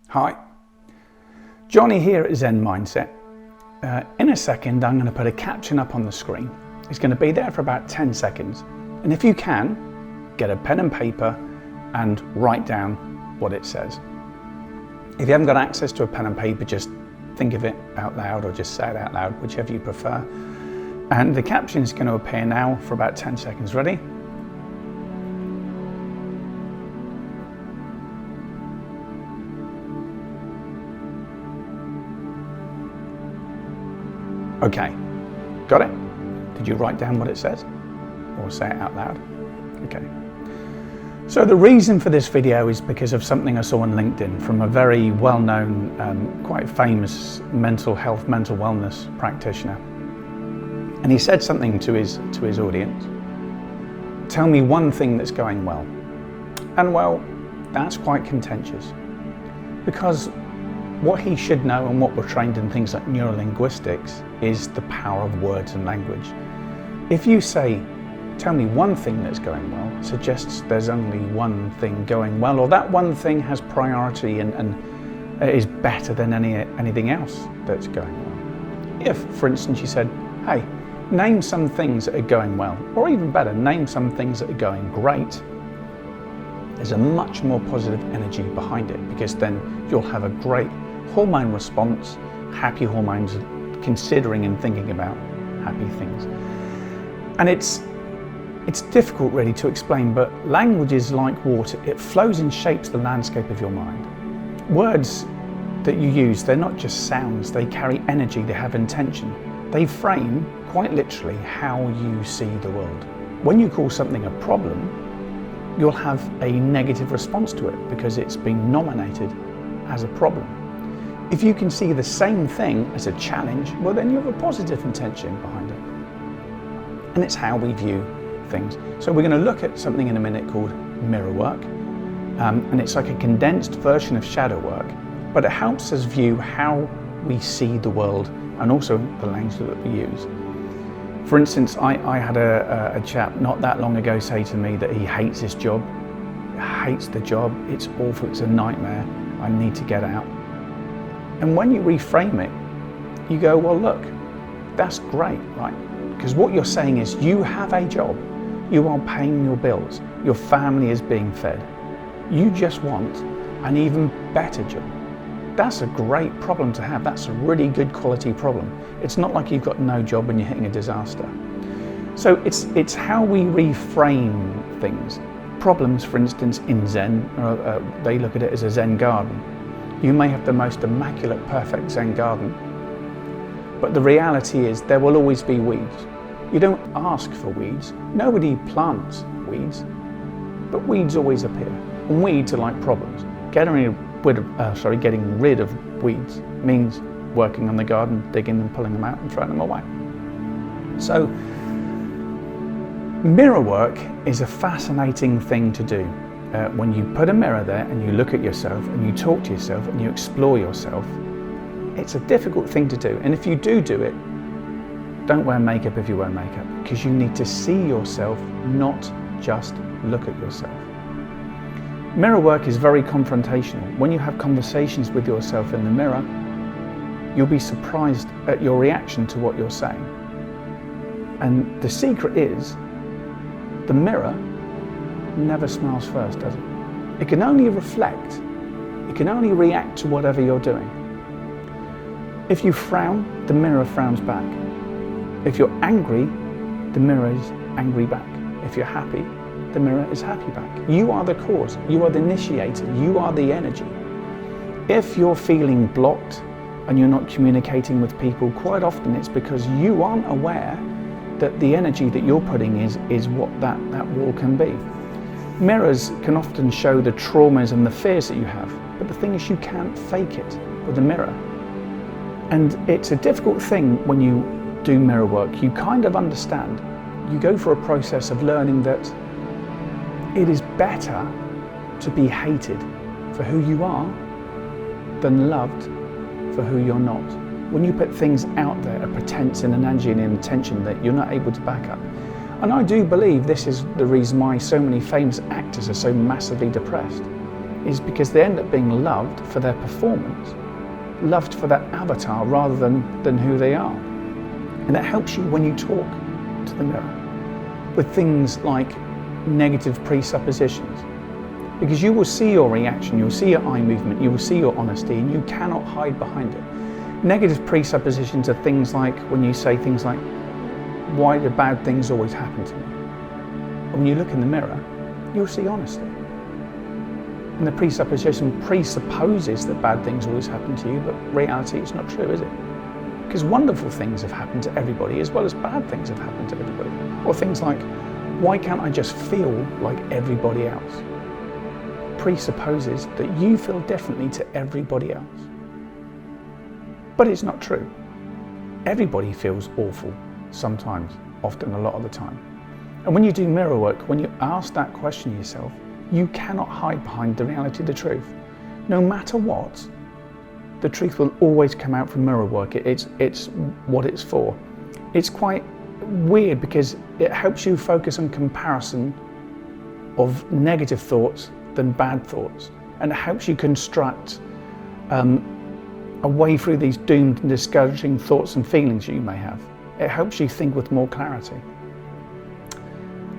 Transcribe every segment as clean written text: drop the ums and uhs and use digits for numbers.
Hi, Johnny here at Zen Mindset. In a second I'm going to put a caption up on the screen. It's going to be there for about 10 seconds, and if you can, get a pen and paper and write down what it says. If you haven't got access to a pen and paper, just think of it out loud or just say it out loud, whichever you prefer. And the caption is going to appear now for about 10 seconds. Ready? Okay, got it? Did you write down what it says or say it out loud? Okay. So the reason for this video is because of something I saw on LinkedIn from a very well-known, quite famous mental health, mental wellness practitioner. And he said something to his audience. Tell me one thing that's going well. And well, that's quite contentious, because what he should know, and what we're trained in things like neurolinguistics, is the power of words and language. If you say, tell me one thing that's going well, it suggests there's only one thing going well, or that one thing has priority and is better than anything else that's going well. If, for instance, you said, hey, name some things that are going well, or even better, name some things that are going great, there's a much more positive energy behind it, because then you'll have a great hormone response, happy hormones, considering and thinking about happy things. And it's difficult really to explain, but language is like water. It flows and shapes the landscape of your mind. Words that you use, they're not just sounds, they carry energy, they have intention. They frame, quite literally, how you see the world. When you call something a problem, you'll have a negative response to it because it's been nominated as a problem. If you can see the same thing as a challenge, well then you have a positive intention behind it. And it's how we view things. So we're going to look at something in a minute called mirror work, and it's like a condensed version of shadow work, but it helps us view how we see the world and also the language that we use. For instance, I had a chap not that long ago say to me that he hates his job, hates the job, it's awful, it's a nightmare, I need to get out. And when you reframe it, you go, well look, that's great, right? Because what you're saying is you have a job, you are paying your bills, your family is being fed. You just want an even better job. That's a great problem to have. That's a really good quality problem. It's not like you've got no job and you're hitting a disaster. So it's how we reframe things. Problems, for instance, in Zen, they look at it as a Zen garden. You may have the most immaculate, perfect Zen garden, but the reality is there will always be weeds. You don't ask for weeds. Nobody plants weeds, but weeds always appear. And weeds are like problems. Getting rid of weeds means working on the garden, digging them, pulling them out and throwing them away. So mirror work is a fascinating thing to do. When you put a mirror there and you look at yourself and you talk to yourself and you explore yourself, it's a difficult thing to do. And if you do it, don't wear makeup if you wear makeup, because you need to see yourself, not just look at yourself. Mirror work is very confrontational. When you have conversations with yourself in the mirror, you'll be surprised at your reaction to what you're saying. And the secret is, the mirror never smiles first, does it? It can only reflect. It can only react to whatever you're doing. If you frown, the mirror frowns back. If you're angry, the mirror is angry back. If you're happy, the mirror is happy back. You are the cause, you are the initiator, you are the energy. If you're feeling blocked and you're not communicating with people, quite often it's because you aren't aware that the energy that you're putting is what that wall can be. Mirrors can often show the traumas and the fears that you have, but the thing is you can't fake it with a mirror. And it's a difficult thing when you do mirror work. You kind of understand. You go through a process of learning that it is better to be hated for who you are than loved for who you're not. When you put things out there, a pretense and an energy and an intention that you're not able to back up. And I do believe this is the reason why so many famous actors are so massively depressed. is because they end up being loved for their performance, loved for that avatar rather than who they are. And that helps you when you talk to the mirror with things like negative presuppositions, because you will see your reaction, you'll see your eye movement, you will see your honesty, and you cannot hide behind it. Negative presuppositions are things like when you say things like, why do bad things always happen to me? And when you look in the mirror, you'll see honesty. And the presupposition presupposes that bad things always happen to you, but reality it's not true, is it? Because wonderful things have happened to everybody as well as bad things have happened to everybody. Or things like, why can't I just feel like everybody else? Presupposes that you feel differently to everybody else. But it's not true. Everybody feels awful sometimes, often, a lot of the time. And when you do mirror work, when you ask that question of yourself, you cannot hide behind the reality of the truth. No matter what, the truth will always come out from mirror work. It's what it's for. It's quite weird because it helps you focus on comparison of negative thoughts than bad thoughts, and it helps you construct a way through these doomed and discouraging thoughts and feelings you may have. It helps you think with more clarity.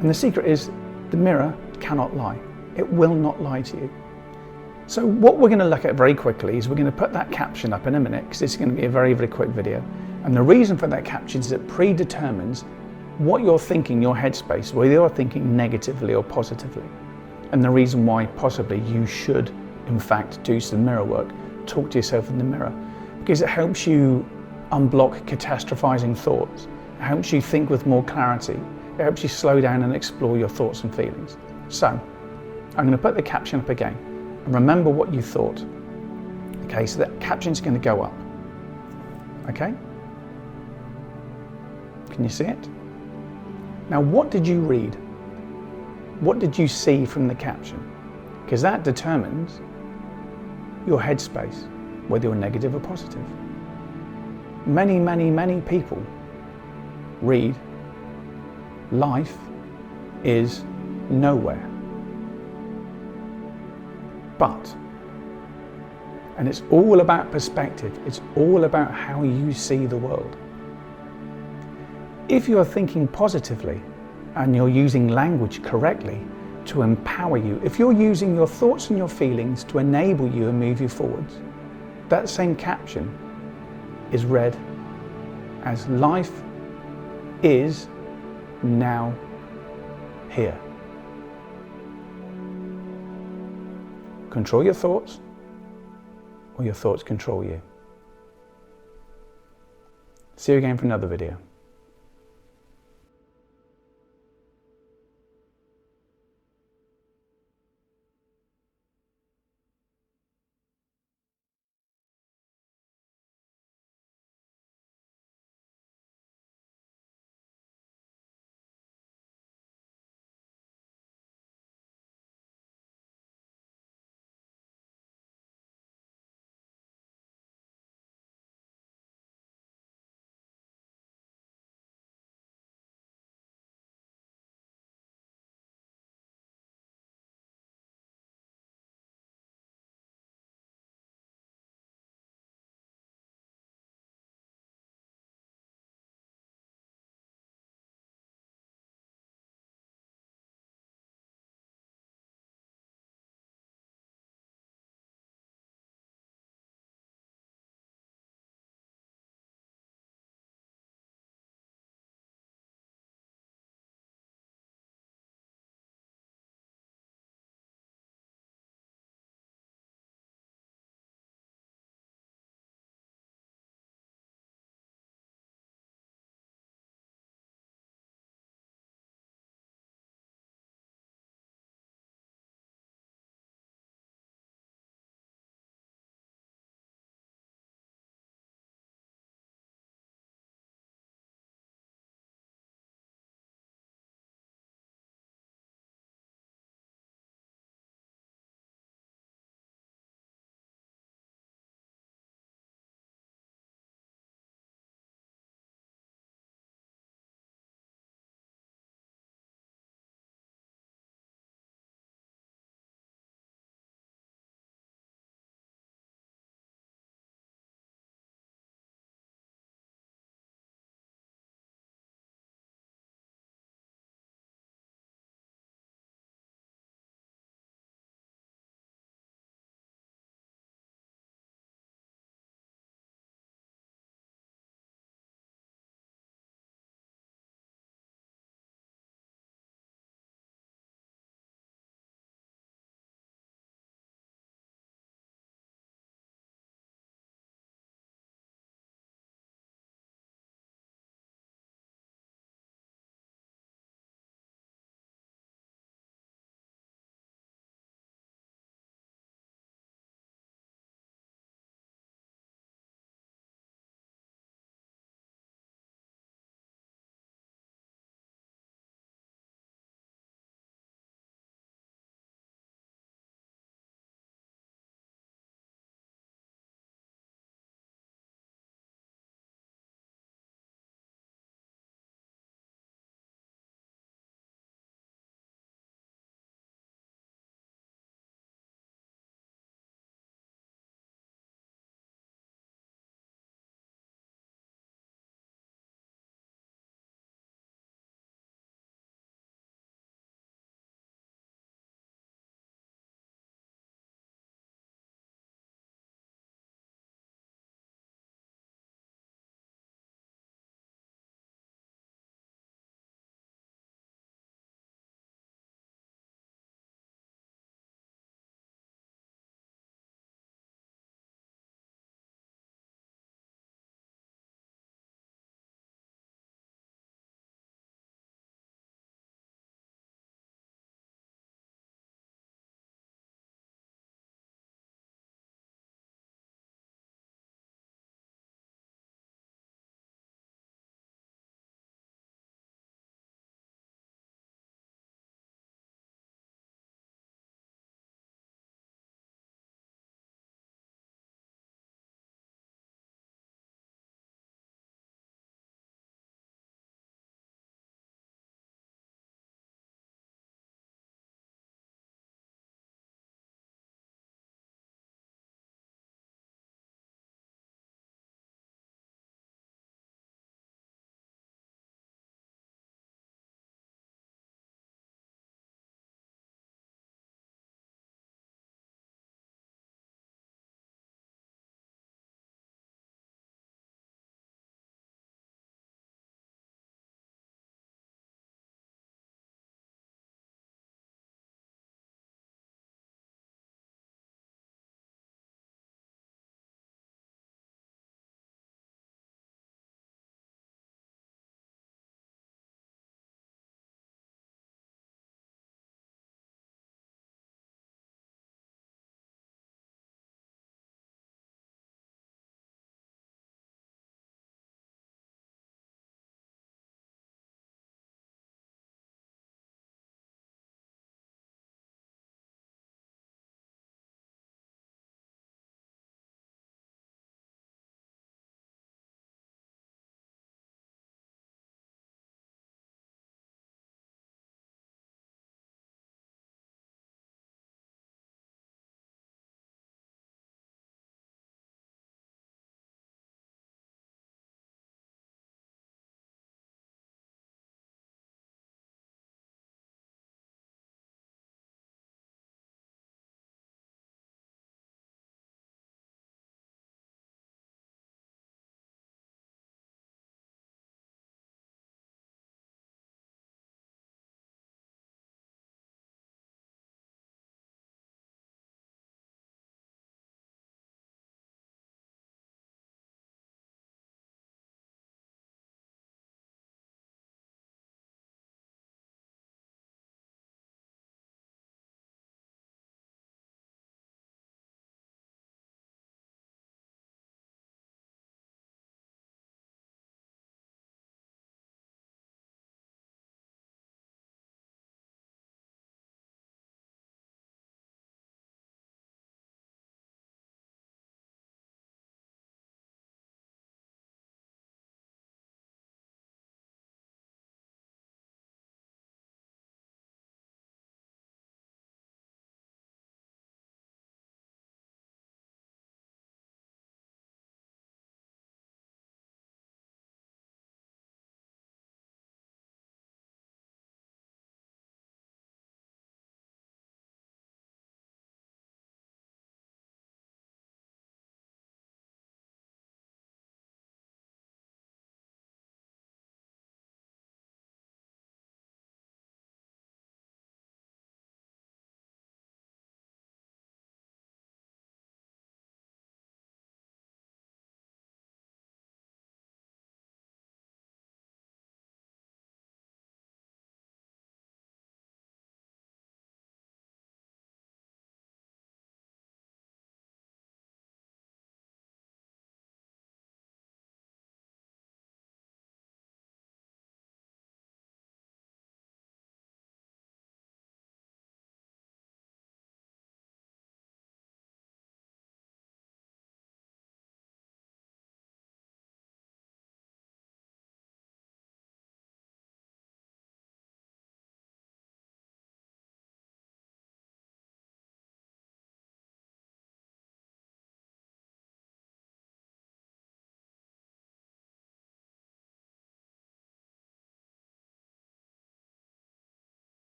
And the secret is the mirror cannot lie. It will not lie to you. So what we're going to look at very quickly is we're going to put that caption up in a minute, because it's going to be a very, very quick video. And the reason for that caption is it predetermines what you're thinking, your headspace, whether you're thinking negatively or positively. And the reason why possibly you should, in fact, do some mirror work, talk to yourself in the mirror, because it helps you unblock catastrophizing thoughts. It helps you think with more clarity. It helps you slow down and explore your thoughts and feelings. So I'm going to put the caption up again and remember what you thought. Okay, so that caption's going to go up. Okay? Can you see it? Now, what did you read? What did you see from the caption? Because that determines your headspace, whether you're negative or positive. Many, many, many people read, life is nowhere. But, and it's all about perspective, it's all about how you see the world. If you're thinking positively and you're using language correctly to empower you, if you're using your thoughts and your feelings to enable you and move you forwards, that same caption is read as life is now here. Control your thoughts, or your thoughts control you. See you again for another video.